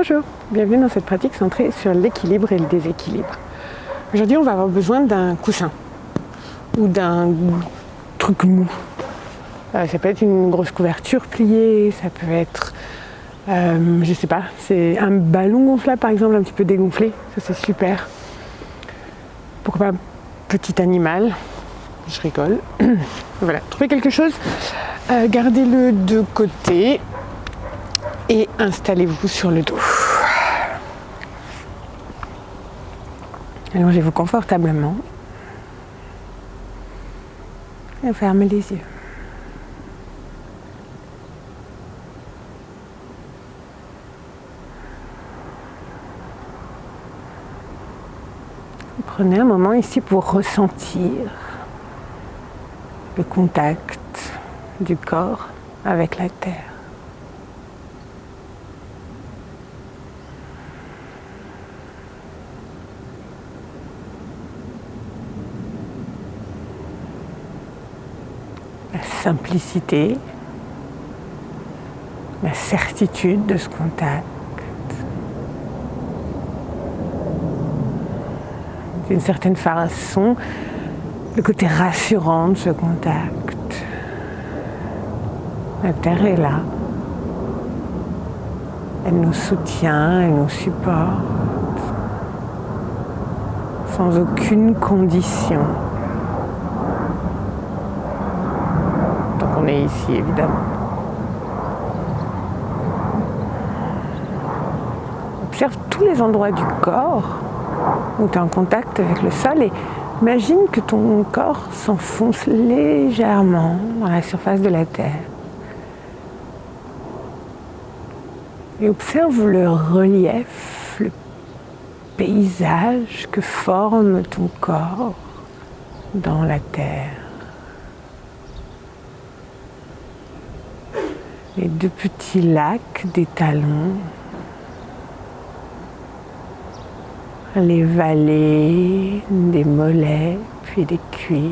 Bonjour, bienvenue dans cette pratique centrée sur l'équilibre et le déséquilibre. Aujourd'hui, on va avoir besoin d'un coussin ou d'un truc mou. Ça peut être une grosse couverture pliée, ça peut être, je sais pas, c'est un ballon gonflable par exemple, un petit peu dégonflé, ça c'est super. Pourquoi pas un petit animal, je rigole. Voilà, trouvez quelque chose, gardez-le de côté et installez-vous sur le dos. Allongez-vous confortablement et fermez les yeux. Prenez un moment ici pour ressentir le contact du corps avec la terre. La simplicité, la certitude de ce contact. D'une certaine façon, le côté rassurant de ce contact. La terre est là. Elle nous soutient, elle nous supporte. Sans aucune condition. Tant qu'on est ici, évidemment. Observe tous les endroits du corps où tu es en contact avec le sol et imagine que ton corps s'enfonce légèrement dans la surface de la terre. Et observe le relief, le paysage que forme ton corps dans la terre. Les deux petits lacs des talons, les vallées des mollets, puis des cuisses,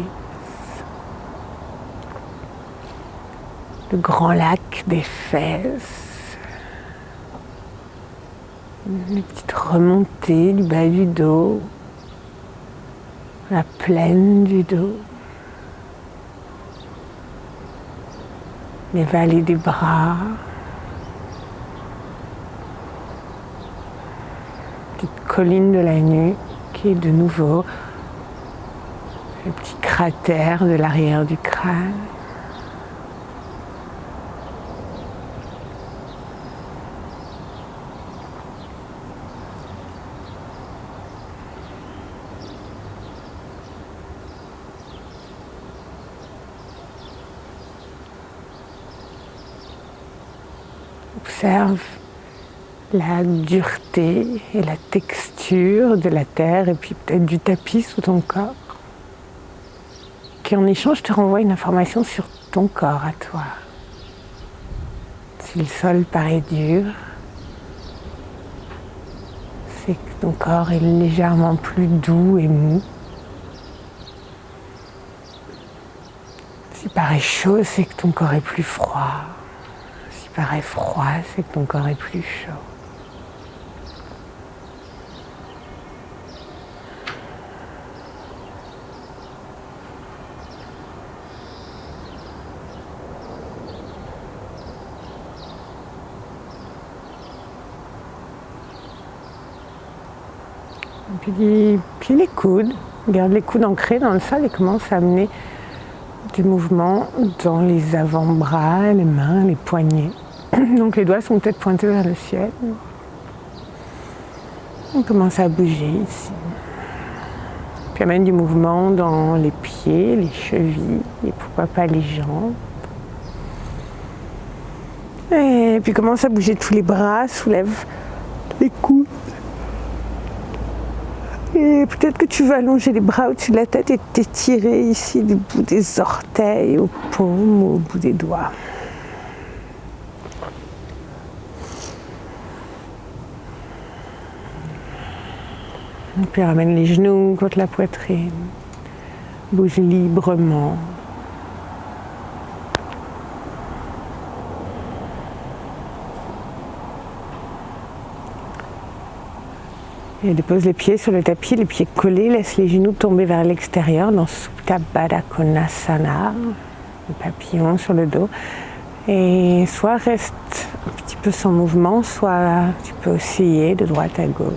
le grand lac des fesses, les petites remontées du bas du dos, la plaine du dos, les vallées des bras, petite colline de la nuque et de nouveau le petit cratère de l'arrière du crâne. Observe la dureté et la texture de la terre et puis peut-être du tapis sous ton corps qui en échange te renvoie une information sur ton corps à toi. Si le sol paraît dur, c'est que ton corps est légèrement plus doux et mou. S'il paraît chaud, c'est que ton corps est plus froid. S'il paraît froid, c'est que ton corps est plus chaud. Puis les coudes, garde les coudes ancrés dans le sol et commence à amener du mouvement dans les avant-bras, les mains, les poignets. Donc les doigts sont peut-être pointés vers le ciel. On commence à bouger ici. Puis amène du mouvement dans les pieds, les chevilles et pourquoi pas les jambes. Et puis commence à bouger tous les bras, soulève les coudes. Et peut-être que tu vas allonger les bras au-dessus de la tête et t'étirer ici du bout des orteils, aux paumes, au bout des doigts. Et puis ramène les genoux contre la poitrine. Bouge librement. Et dépose les pieds sur le tapis, les pieds collés, laisse les genoux tomber vers l'extérieur dans Supta Baddha Konasana, le papillon sur le dos. Et soit reste un petit peu sans mouvement, soit tu peux osciller de droite à gauche.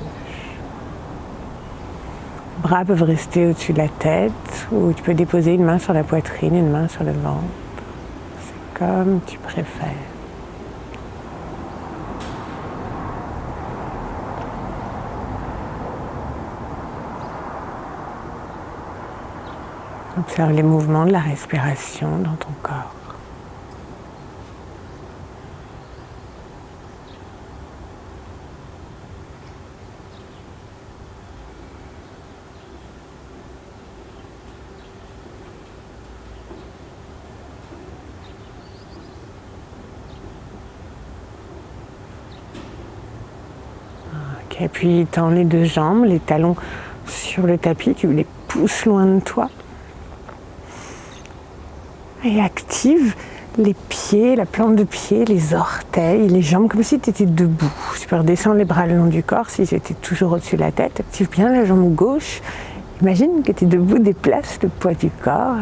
Les bras peuvent rester au-dessus de la tête, ou tu peux déposer une main sur la poitrine, une main sur le ventre. C'est comme tu préfères. Observe les mouvements de la respiration dans ton corps. Ok, puis tends les deux jambes, les talons sur le tapis, tu les pousses loin de toi. Et active les pieds, la plante de pied, les orteils, les jambes, comme si tu étais debout. Tu peux redescendre les bras le long du corps si c'était toujours au-dessus de la tête. Active bien la jambe gauche. Imagine que tu es debout, déplace le poids du corps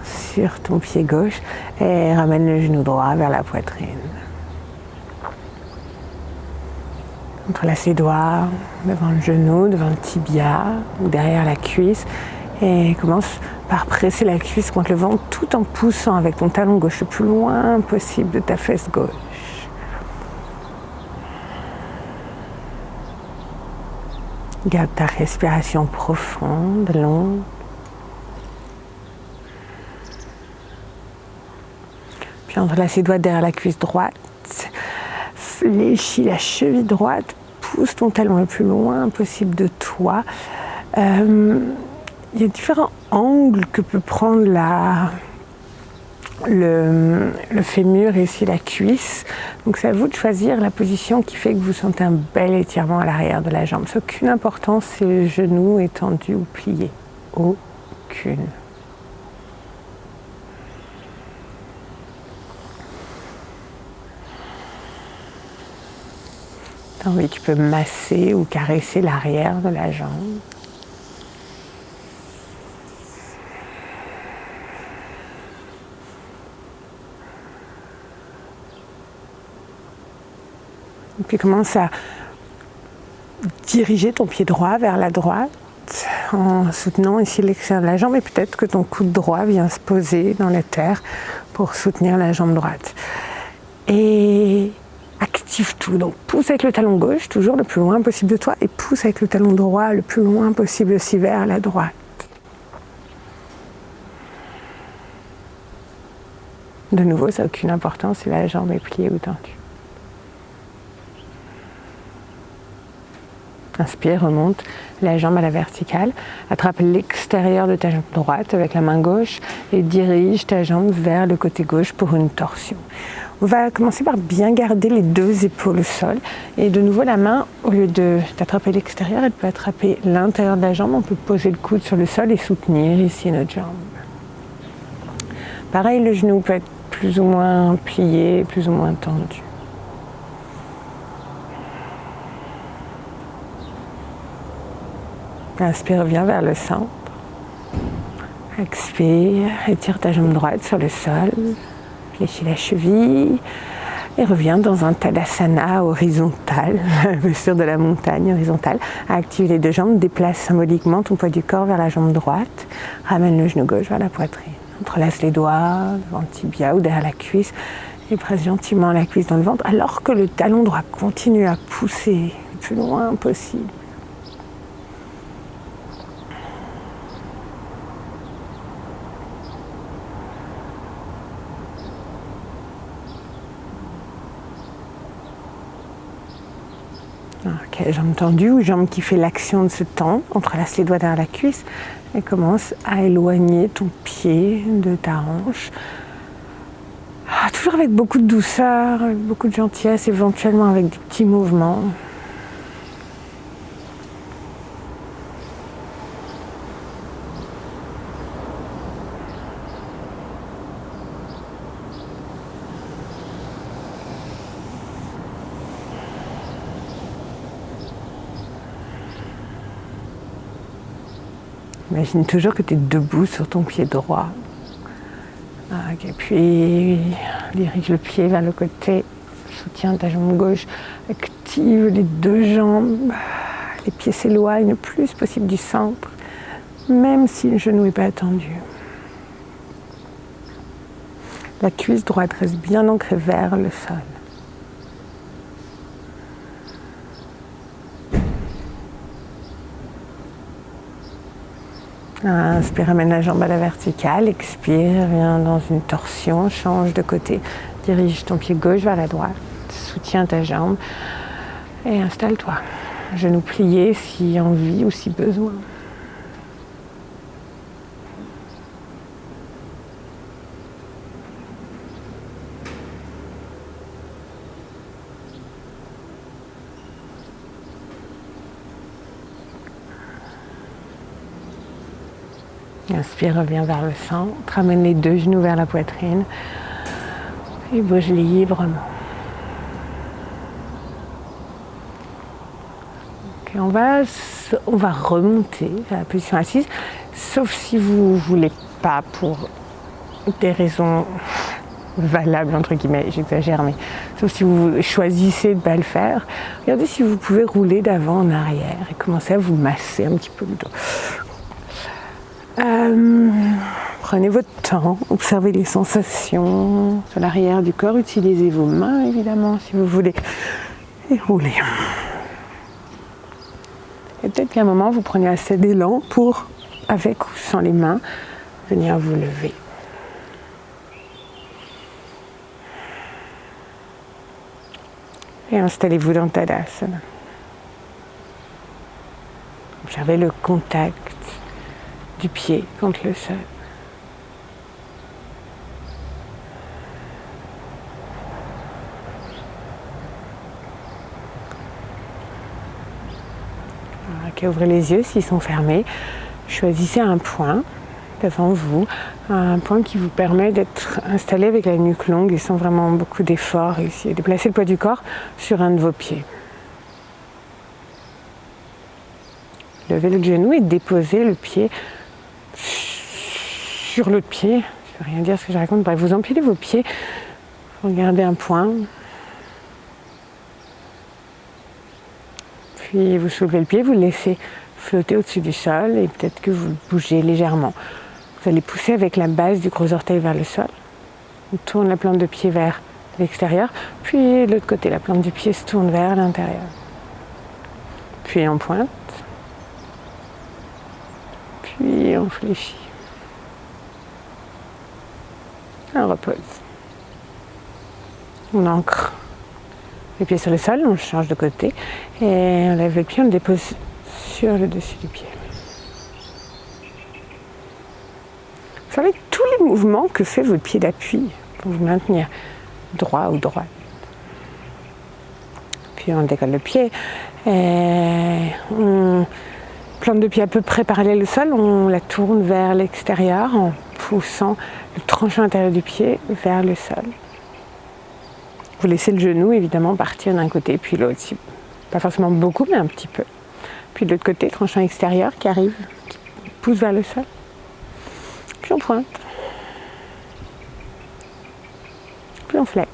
sur ton pied gauche et ramène le genou droit vers la poitrine. Entrelace les doigts devant le genou, devant le tibia ou derrière la cuisse. Et commence par presser la cuisse contre le ventre tout en poussant avec ton talon gauche le plus loin possible de ta fesse gauche. Garde ta respiration profonde, longue. Puis entrelace les doigts derrière la cuisse droite. Fléchis la cheville droite. Pousse ton talon le plus loin possible de toi. Il y a différents angles que peut prendre le fémur et ici la cuisse. Donc c'est à vous de choisir la position qui fait que vous sentez un bel étirement à l'arrière de la jambe. Sans aucune importance si le genou est tendu ou plié. Aucune. T'as envie, tu peux masser ou caresser l'arrière de la jambe. Et puis commence à diriger ton pied droit vers la droite en soutenant ici l'extérieur de la jambe et peut-être que ton coude droit vient se poser dans la terre pour soutenir la jambe droite. Et active tout, donc pousse avec le talon gauche toujours le plus loin possible de toi et pousse avec le talon droit le plus loin possible aussi vers la droite. De nouveau, ça n'a aucune importance si la jambe est pliée ou tendue. Inspire, remonte la jambe à la verticale, attrape l'extérieur de ta jambe droite avec la main gauche et dirige ta jambe vers le côté gauche pour une torsion. On va commencer par bien garder les deux épaules au sol et de nouveau la main, au lieu d'attraper l'extérieur, elle peut attraper l'intérieur de la jambe, on peut poser le coude sur le sol et soutenir ici notre jambe. Pareil, le genou peut être plus ou moins plié, plus ou moins tendu. Inspire, reviens vers le centre. Expire, étire ta jambe droite sur le sol. Fléchis la cheville et reviens dans un Tadasana horizontal, la posture de la montagne horizontale. Active les deux jambes, déplace symboliquement ton poids du corps vers la jambe droite. Ramène le genou gauche vers la poitrine. Entrelace les doigts devant le tibia ou derrière la cuisse et presse gentiment la cuisse dans le ventre alors que le talon droit continue à pousser le plus loin possible. Ok, jambe tendue ou jambe qui fait l'action de se tendre, entrelace les doigts derrière la cuisse et commence à éloigner ton pied de ta hanche. Toujours avec beaucoup de douceur, avec beaucoup de gentillesse, éventuellement avec des petits mouvements. Imagine toujours que tu es debout sur ton pied droit. Okay, puis dirige le pied vers le côté, soutiens ta jambe gauche, active les deux jambes, les pieds s'éloignent le plus possible du centre, même si le genou n'est pas tendu. La cuisse droite reste bien ancrée vers le sol. Inspire, amène la jambe à la verticale, expire, viens dans une torsion, change de côté, dirige ton pied gauche vers la droite, soutiens ta jambe et installe-toi. Genou plié si envie ou si besoin. Inspire, reviens vers le centre, amène les deux genoux vers la poitrine et bouge librement. Okay, on va remonter à la position assise, sauf si vous ne voulez pas, pour des raisons valables, entre guillemets, j'exagère, mais sauf si vous choisissez de ne pas le faire. Regardez si vous pouvez rouler d'avant en arrière et commencer à vous masser un petit peu le dos. Prenez votre temps, observez les sensations sur l'arrière du corps, utilisez vos mains évidemment si vous voulez, et roulez. Et peut-être qu'à un moment vous prenez assez d'élan pour, avec ou sans les mains, venir vous lever. Et installez-vous dans Tadasana. Observez le contact du pied contre le sol. Okay, ouvrez les yeux s'ils sont fermés. Choisissez un point devant vous, un point qui vous permet d'être installé avec la nuque longue et sans vraiment beaucoup d'effort. Essayez de placer le poids du corps sur un de vos pieds. Levez le genou et déposez le pied sur l'autre pied. Je ne vais rien dire ce que je raconte. Bref, vous empilez vos pieds, regardez un point. Puis vous soulevez le pied, vous le laissez flotter au-dessus du sol et peut-être que vous bougez légèrement. Vous allez pousser avec la base du gros orteil vers le sol. On tourne la plante de pied vers l'extérieur, puis de l'autre côté, la plante du pied se tourne vers l'intérieur. Puis on pointe, puis on fléchit. On repose. On ancre les pieds sur le sol, on change de côté et on lève le pied, on le dépose sur le dessus du pied. Vous savez, tous les mouvements que fait votre pied d'appui pour vous maintenir droit ou droite. Puis on décolle le pied et on plante de pied à peu près parallèle au sol, on la tourne vers l'extérieur en poussant le tranchant intérieur du pied vers le sol. Vous laissez le genou évidemment partir d'un côté puis l'autre, pas forcément beaucoup mais un petit peu. Puis de l'autre côté, tranchant extérieur qui arrive, qui pousse vers le sol. Puis on pointe. Puis on flex.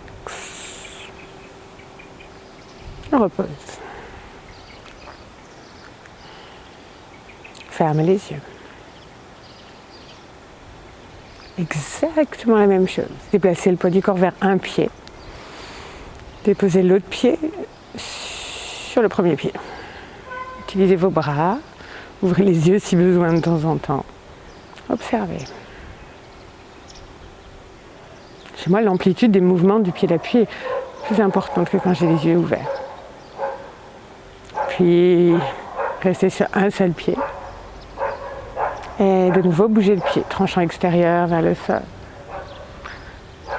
On repose. Fermez les yeux. Exactement la même chose. Déplacez le poids du corps vers un pied. Déposez l'autre pied sur le premier pied. Utilisez vos bras. Ouvrez les yeux si besoin de temps en temps. Observez. Chez moi, l'amplitude des mouvements du pied d'appui est plus importante que quand j'ai les yeux ouverts. Puis, restez sur un seul pied. Et de nouveau, bougez le pied. Tranchant extérieur vers le sol.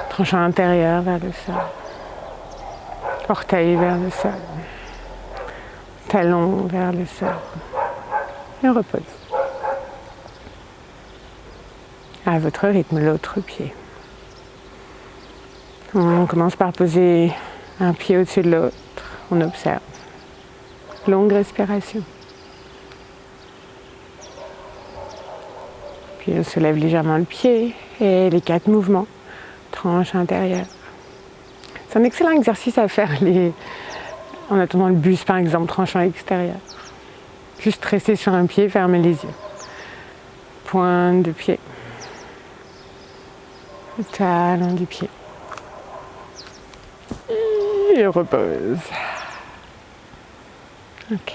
Tranchant intérieur vers le sol. Orteil vers le sol. Talon vers le sol. Et on repose. À votre rythme, l'autre pied. On commence par poser un pied au-dessus de l'autre. On observe. Longue respiration. Puis on soulève légèrement le pied et les 4 mouvements. Tranche intérieure. C'est un excellent exercice à faire en attendant le bus par exemple, tranchant extérieur. Juste rester sur un pied, fermer les yeux. Pointe de pied. Le talon du pied. Et repose. Ok.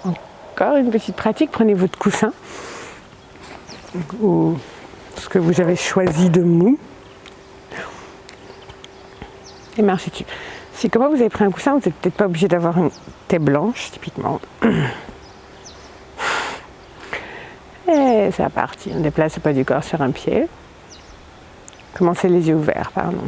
Encore une petite pratique. Prenez votre coussin ou ce que vous avez choisi de mou et marchez dessus. Si comme moi vous avez pris un coussin, vous n'êtes peut-être pas obligé d'avoir une tête blanche typiquement. Et c'est parti. On déplace le poids du corps sur un pied. Commencez les yeux ouverts, pardon.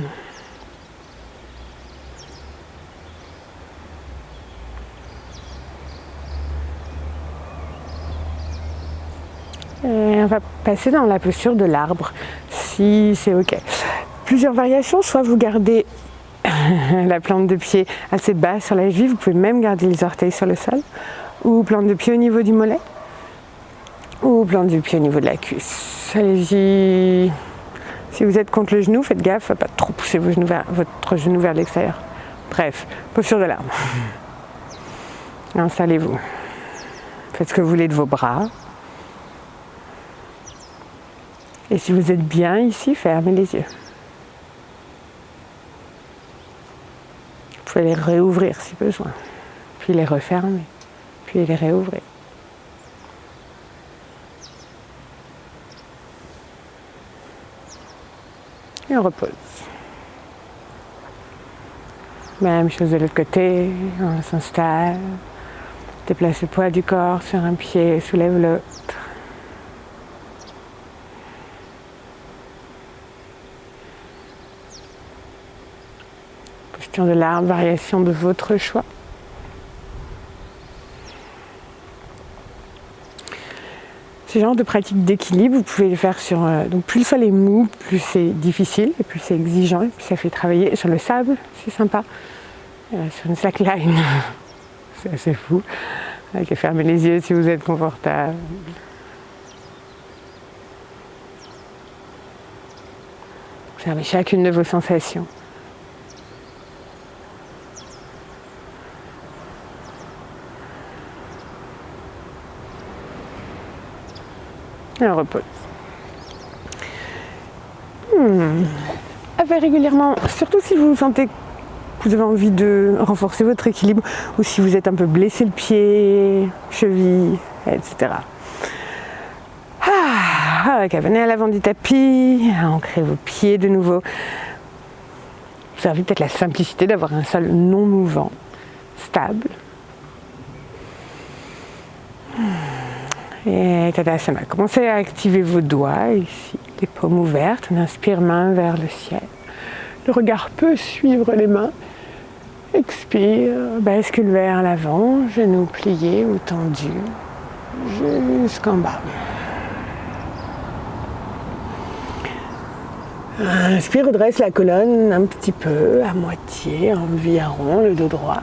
Et on va passer dans la posture de l'arbre, si c'est ok. Plusieurs variations, soit vous gardez la plante de pied assez bas sur la cheville, vous pouvez même garder les orteils sur le sol, ou plante de pied au niveau du mollet, ou plante de pied au niveau de la cuisse. Allez-y. Si vous êtes contre le genou, faites gaffe à ne pas trop pousser votre genou vers l'extérieur. Bref, posture de l'arbre. Installez-vous. Faites ce que vous voulez de vos bras. Et si vous êtes bien ici, fermez les yeux. Vous pouvez les réouvrir si besoin. Puis les refermer. Puis les réouvrir. Et on repose. Même chose de l'autre côté, on s'installe, déplace le poids du corps sur un pied, soulève l'autre. Posture de l'arbre, variation de votre choix. Ce genre de pratique d'équilibre, vous pouvez le faire sur... donc plus le sol est mou, plus c'est difficile, et plus c'est exigeant, et plus ça fait travailler. Sur le sable, c'est sympa. Sur une slackline, c'est assez fou. Fermez les yeux si vous êtes confortable. Observez chacune de vos sensations. Et on repose. Faites régulièrement, surtout si vous sentez que vous avez envie de renforcer votre équilibre ou si vous êtes un peu blessé le pied, cheville, etc. Venez à l'avant du tapis, ancrez vos pieds de nouveau. Observez peut-être la simplicité d'avoir un sol non mouvant, stable. Et Tadasana. Commencez à activer vos doigts ici, les paumes ouvertes. On inspire, main vers le ciel. Le regard peut suivre les mains. Expire, bascule vers l'avant, genoux pliés ou tendus, jusqu'en bas. Inspire, redresse la colonne un petit peu, à moitié, environ, le dos droit.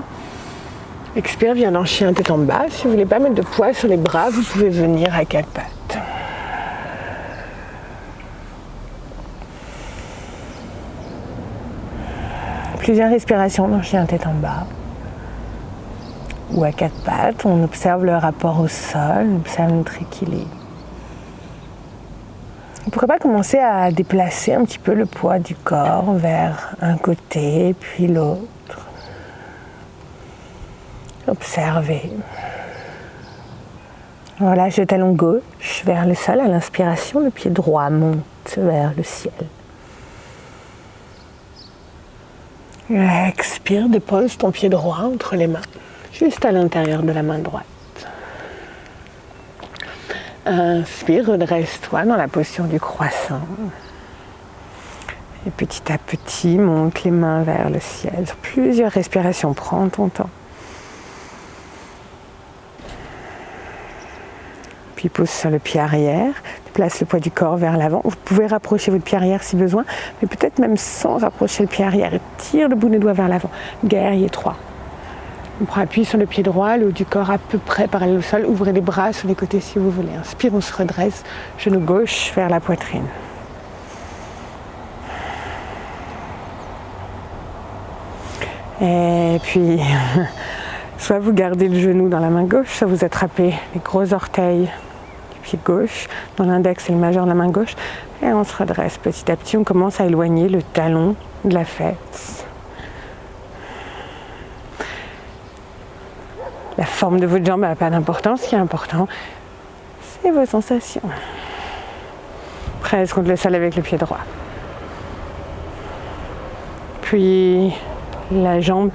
Expire, viens en chien tête en bas. Si vous ne voulez pas mettre de poids sur les bras, vous pouvez venir à 4 pattes. Plusieurs respirations dans chien tête en bas. Ou à 4 pattes, on observe le rapport au sol, on observe notre équilibre. On ne pourrait pas commencer à déplacer un petit peu le poids du corps vers un côté puis l'autre. Observez. Relâche le talon gauche vers le sol à l'inspiration, le pied droit monte vers le ciel. Expire, dépose ton pied droit entre les mains, juste à l'intérieur de la main droite. Inspire, redresse-toi dans la posture du croissant. Et petit à petit, monte les mains vers le ciel. Sur plusieurs respirations, prends ton temps. Puis pose sur le pied arrière, place le poids du corps vers l'avant. Vous pouvez rapprocher votre pied arrière si besoin, mais peut-être même sans rapprocher le pied arrière. Tire le bout des doigts vers l'avant. Guerrier 3. On prend appui sur le pied droit, le haut du corps à peu près parallèle au sol. Ouvrez les bras sur les côtés si vous voulez. Inspire, on se redresse. Genou gauche vers la poitrine. Et puis, soit vous gardez le genou dans la main gauche, soit vous attrapez les gros orteils du pied gauche, dans l'index et le majeur de la main gauche. Et on se redresse petit à petit. On commence à éloigner le talon de la fesse. La forme de votre jambe n'a pas d'importance. Ce qui est important, c'est vos sensations. Presse contre le sol avec le pied droit. Puis la jambe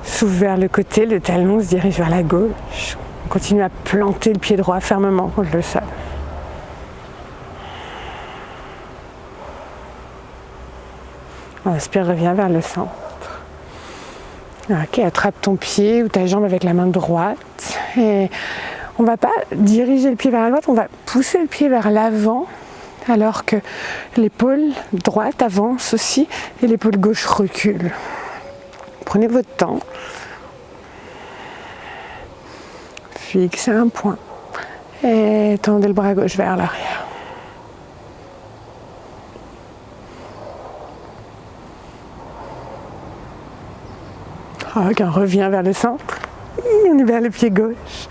s'ouvre vers le côté, le talon se dirige vers la gauche. On continue à planter le pied droit fermement contre le sol. Inspire, reviens vers le centre. Ok, attrape ton pied ou ta jambe avec la main droite. Et on ne va pas diriger le pied vers la droite, on va pousser le pied vers l'avant alors que l'épaule droite avance aussi et l'épaule gauche recule. Prenez votre temps. Fixez un point et tendez le bras gauche vers l'arrière. Ok, on revient vers le centre. On est vers le pied gauche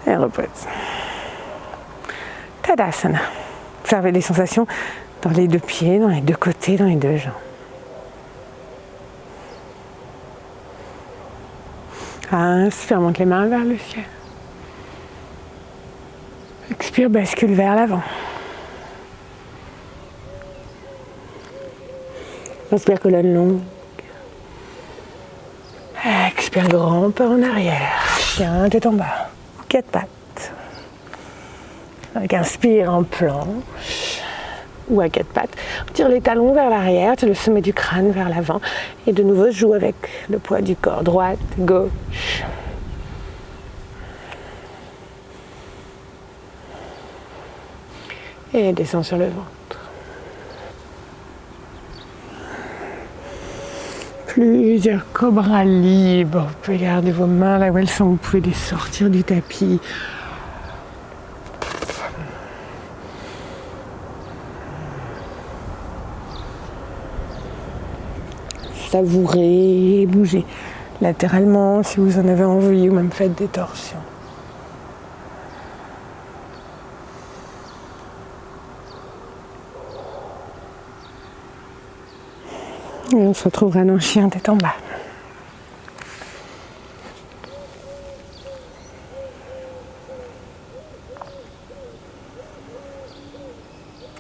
et on repose. Tadasana. Observez les sensations dans les deux pieds, dans les deux côtés, dans les deux jambes. Inspire, monte les mains vers le ciel. Expire, bascule vers l'avant. Inspire, colonne longue. Expire, grand pas en arrière. Chien, tête en bas. Quatre pattes. Avec inspire en planche ou à quatre pattes. On tire les talons vers l'arrière, tire le sommet du crâne vers l'avant. Et de nouveau, joue avec le poids du corps. Droite, gauche. Et descend sur le ventre. Plusieurs cobras libres. Vous pouvez garder vos mains là où elles sont. Vous pouvez les sortir du tapis. Savourez, bougez latéralement si vous en avez envie ou même faites des torsions. Et on se retrouvera dans le chien tête en bas.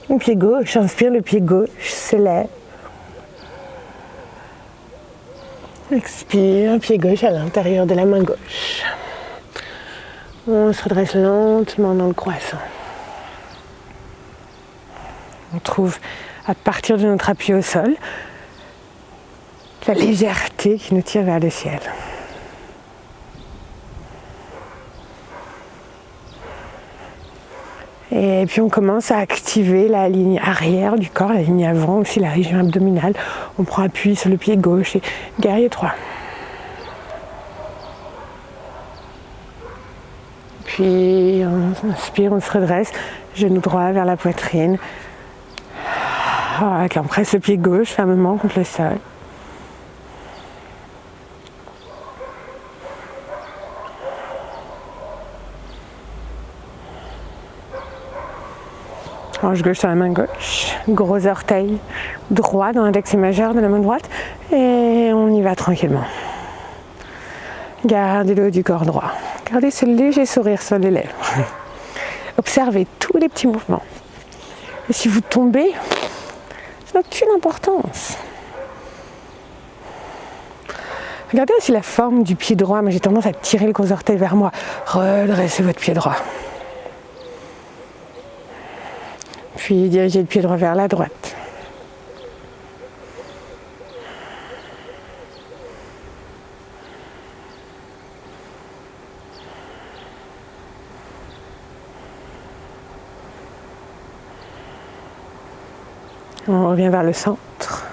Le pied gauche, inspire, le pied gauche se lève. Expire, pied gauche à l'intérieur de la main gauche. On se redresse lentement dans le croissant. On trouve à partir de notre appui au sol la légèreté qui nous tire vers le ciel. Et puis on commence à activer la ligne arrière du corps, la ligne avant, aussi la région abdominale. On prend appui sur le pied gauche et guerrier 3. Puis on inspire, on se redresse, genou droit vers la poitrine. On presse le pied gauche fermement contre le sol. Hanche gauche sur la main gauche, gros orteil droit dans l'index et majeur de la main droite et on y va tranquillement. Gardez le haut du corps droit, gardez ce léger sourire sur les lèvres. Observez tous les petits mouvements. Et si vous tombez, ça n'a aucune importance. Regardez aussi la forme du pied droit. Moi j'ai tendance à tirer le gros orteil vers moi. Redressez votre pied droit. Puis dirigez le pied droit vers la droite. On revient vers le centre.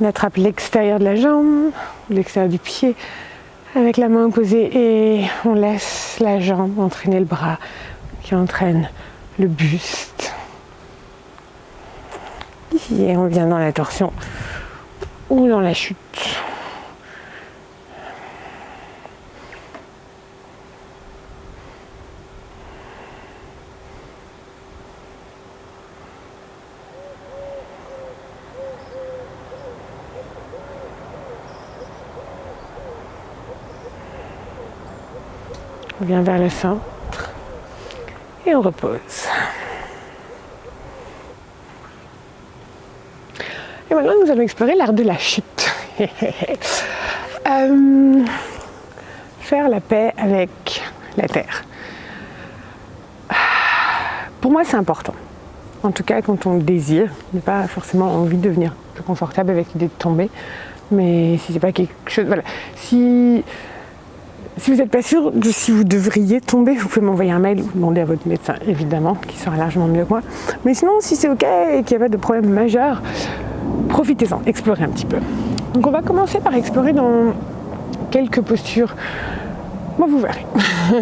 On attrape l'extérieur de la jambe, l'extérieur du pied avec la main posée et on laisse la jambe entraîner le bras qui entraîne le buste. Et on vient dans la torsion ou dans la chute. On vient vers le centre et on repose. Et maintenant, nous allons explorer l'art de la chute. Faire la paix avec la terre. Pour moi, c'est important. En tout cas, quand on le désire, on n'a pas forcément envie de devenir plus confortable avec l'idée de tomber. Mais si c'est pas quelque chose... Voilà. Si vous n'êtes pas sûr de si vous devriez tomber, vous pouvez m'envoyer un mail ou demander à votre médecin, évidemment, qui sera largement mieux que moi. Mais sinon, si c'est OK et qu'il n'y a pas de problème majeur, profitez-en, explorez un petit peu. Donc on va commencer par explorer dans quelques postures. Moi, vous verrez.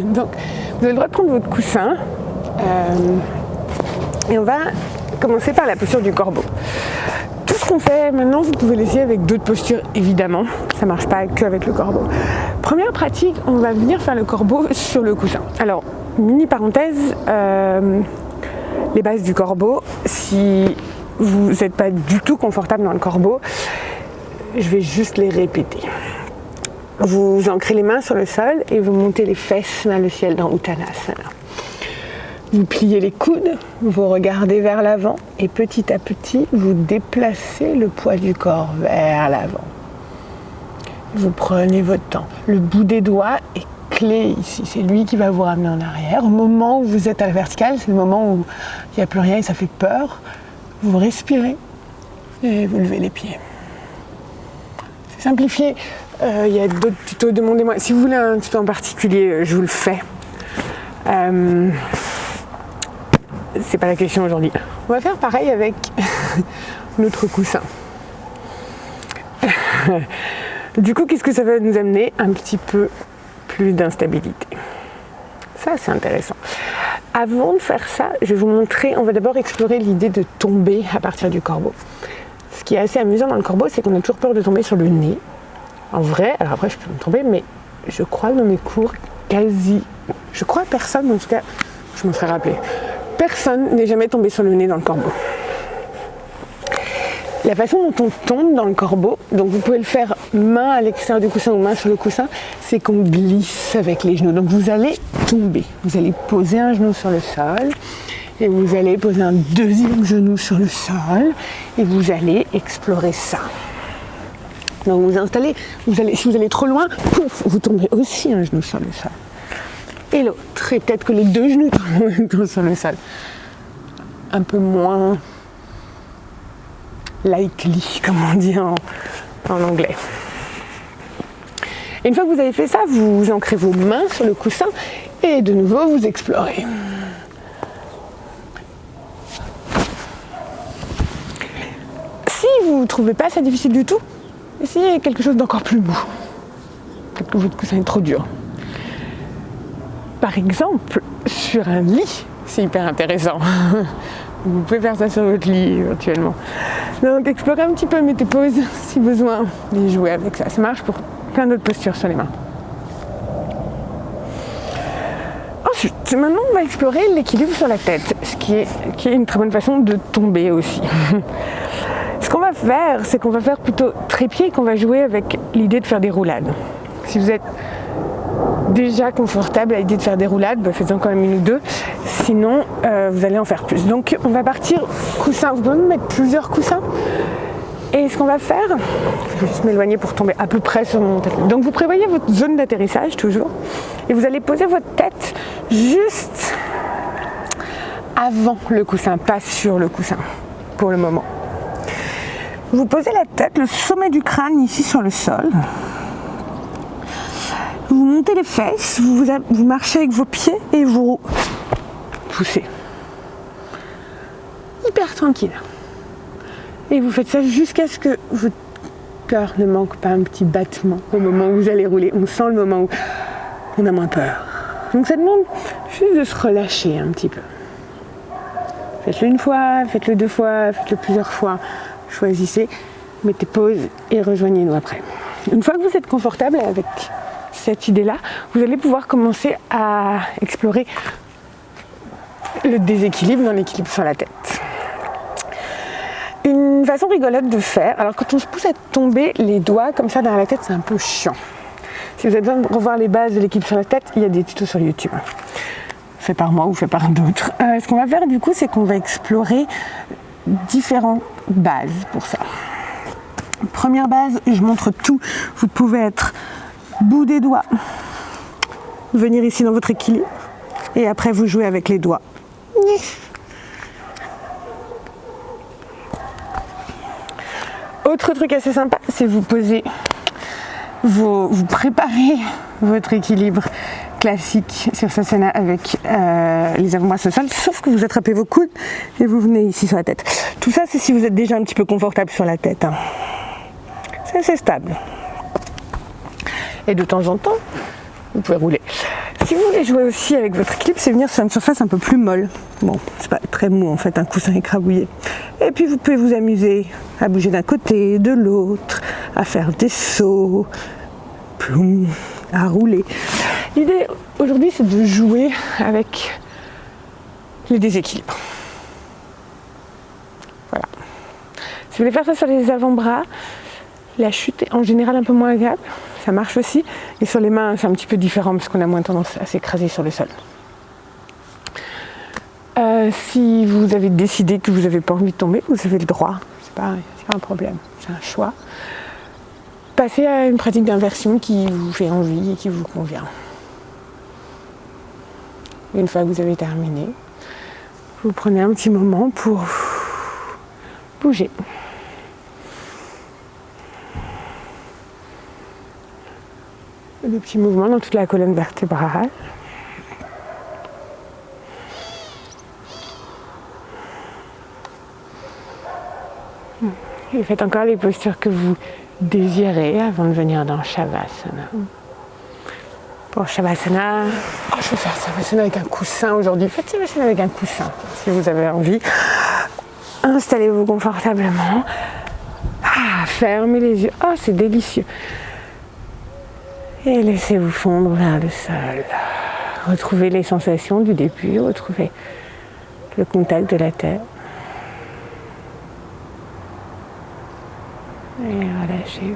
Donc, vous avez le droit de prendre votre coussin. Et on va commencer par la posture du corbeau. Tout ce qu'on fait maintenant, vous pouvez l'essayer avec d'autres postures, évidemment. Ça ne marche pas qu'avec le corbeau. Première pratique, on va venir faire le corbeau sur le coussin. Alors, mini parenthèse, les bases du corbeau, si vous n'êtes pas du tout confortable dans le corbeau, je vais juste les répéter. Vous ancrez les mains sur le sol et vous montez les fesses vers le ciel dans Uttanasana. Vous pliez les coudes, vous regardez vers l'avant et petit à petit, vous déplacez le poids du corps vers l'avant. Vous prenez votre temps. Le bout des doigts est clé ici. C'est lui qui va vous ramener en arrière. Au moment où vous êtes à la verticale, c'est le moment où il n'y a plus rien et ça fait peur. Vous respirez et vous levez les pieds. C'est simplifié. Il y a d'autres tutos, demandez-moi. Si vous voulez un tuto en particulier, je vous le fais. C'est pas la question aujourd'hui. On va faire pareil avec notre coussin. Du coup, qu'est-ce que ça va nous amener? Un petit peu plus d'instabilité. Ça, c'est intéressant. Avant de faire ça, je vais vous montrer, on va d'abord explorer l'idée de tomber à partir du corbeau. Ce qui est assez amusant dans le corbeau, c'est qu'on a toujours peur de tomber sur le nez. En vrai, alors après je peux me tromper, mais je crois que dans mes cours, je crois personne, en tout cas, je me ferai rappeler, personne n'est jamais tombé sur le nez dans le corbeau. La façon dont on tombe dans le corbeau, donc vous pouvez le faire main à l'extérieur du coussin ou main sur le coussin, c'est qu'on glisse avec les genoux. Donc vous allez tomber, vous allez poser un genou sur le sol et vous allez poser un deuxième genou sur le sol et vous allez explorer ça. Donc vous installez, si vous allez trop loin, pouf, vous tombez aussi un genou sur le sol. Et l'autre, et peut-être que les deux genoux tombent sur le sol. Un peu moins likely, comme on dit en anglais. Et une fois que vous avez fait ça, vous ancrez vos mains sur le coussin et de nouveau vous explorez. Si vous ne trouvez pas ça difficile du tout, essayez quelque chose d'encore plus mou. Peut-être que votre coussin est trop dur. Par exemple, sur un lit, c'est hyper intéressant. Vous pouvez faire ça sur votre lit éventuellement. Donc explorez un petit peu, mettez pause si besoin et jouez avec ça. Ça marche pour plein d'autres postures sur les mains. Ensuite, maintenant on va explorer l'équilibre sur la tête, ce qui est une très bonne façon de tomber aussi. Ce qu'on va faire, c'est qu'on va faire plutôt trépied et qu'on va jouer avec l'idée de faire des roulades. Si vous êtes déjà confortable à l'idée de faire des roulades, faites-en quand même une ou deux, sinon vous allez en faire plus. Donc on va partir coussin, vous pouvez mettre plusieurs coussins, et ce qu'on va faire, je vais juste m'éloigner pour tomber à peu près sur mon tapis. Donc vous prévoyez votre zone d'atterrissage toujours, et vous allez poser votre tête juste avant le coussin, pas sur le coussin, pour le moment. Vous posez la tête, le sommet du crâne ici sur le sol. Vous montez les fesses, vous marchez avec vos pieds et vous poussez. Hyper tranquille. Et vous faites ça jusqu'à ce que votre cœur ne manque pas un petit battement au moment où vous allez rouler. On sent le moment où on a moins peur. Donc ça demande juste de se relâcher un petit peu. Faites-le une fois, faites-le 2 fois, faites-le plusieurs fois. Choisissez, mettez pause et rejoignez-nous après. Une fois que vous êtes confortable avec cette idée-là, vous allez pouvoir commencer à explorer le déséquilibre dans l'équilibre sur la tête. Une façon rigolote de faire, alors quand on se pousse à tomber les doigts comme ça dans la tête, c'est un peu chiant. Si vous avez besoin de revoir les bases de l'équilibre sur la tête, il y a des tutos sur YouTube. Fait par moi ou fait par d'autres. Ce qu'on va faire du coup, c'est qu'on va explorer différentes bases pour ça. Première base, je montre tout. Vous pouvez être bout des doigts, venir ici dans votre équilibre et après vous jouez avec les doigts. Autre truc assez sympa, c'est vous poser, vous préparez votre équilibre classique sur Sasana avec les avant-bras sur le sol, sauf que vous attrapez vos coudes et vous venez ici sur la tête. Tout ça, c'est si vous êtes déjà un petit peu confortable sur la tête. C'est assez stable. Et de temps en temps, vous pouvez rouler. Si vous voulez jouer aussi avec votre équilibre, c'est venir sur une surface un peu plus molle. Bon, c'est pas très mou en fait, un coussin écrabouillé. Et puis vous pouvez vous amuser à bouger d'un côté, de l'autre, à faire des sauts, ploum, à rouler. L'idée aujourd'hui, c'est de jouer avec les déséquilibres. Voilà. Si vous voulez faire ça sur les avant-bras, la chute est en général un peu moins agréable. Ça marche aussi. Et sur les mains, c'est un petit peu différent parce qu'on a moins tendance à s'écraser sur le sol. Si vous avez décidé que vous n'avez pas envie de tomber, vous avez le droit. C'est pas un problème. C'est un choix. Passez à une pratique d'inversion qui vous fait envie et qui vous convient. Une fois que vous avez terminé, vous prenez un petit moment pour bouger. Des petits mouvements dans toute la colonne vertébrale. Et faites encore les postures que vous désirez avant de venir dans Shavasana. Pour Shavasana, je vais faire Shavasana avec un coussin aujourd'hui. Faites Shavasana avec un coussin si vous avez envie. Installez-vous confortablement. Fermez les yeux. Oh, c'est délicieux. Et laissez-vous fondre vers le sol. Retrouvez les sensations du début, retrouvez le contact de la terre. Et relâchez-vous.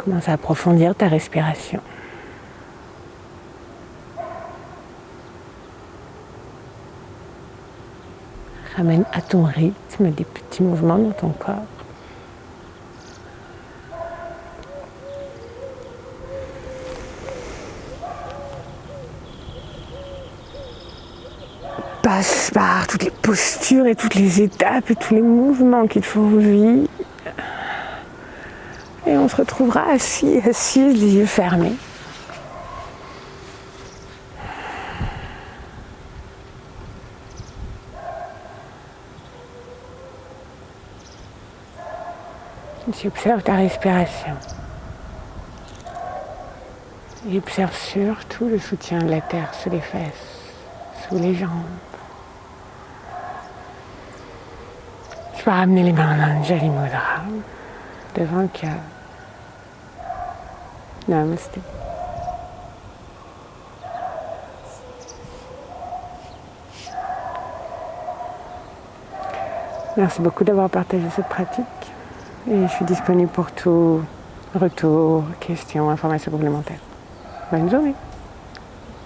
Commence à approfondir ta respiration. Ramène à ton rythme des petits mouvements dans ton corps. Passe par toutes les postures et toutes les étapes et tous les mouvements qu'il faut vivre. Et on se retrouvera assis, assise, les yeux fermés. Tu observes ta respiration. Et observe surtout le soutien de la terre sous les fesses, sous les jambes. Tu vas ramener les mains en Anjali Mudra devant le cœur. Namasté. Merci beaucoup d'avoir partagé cette pratique. Et je suis disponible pour tout retour, questions, informations complémentaires. Bonne journée.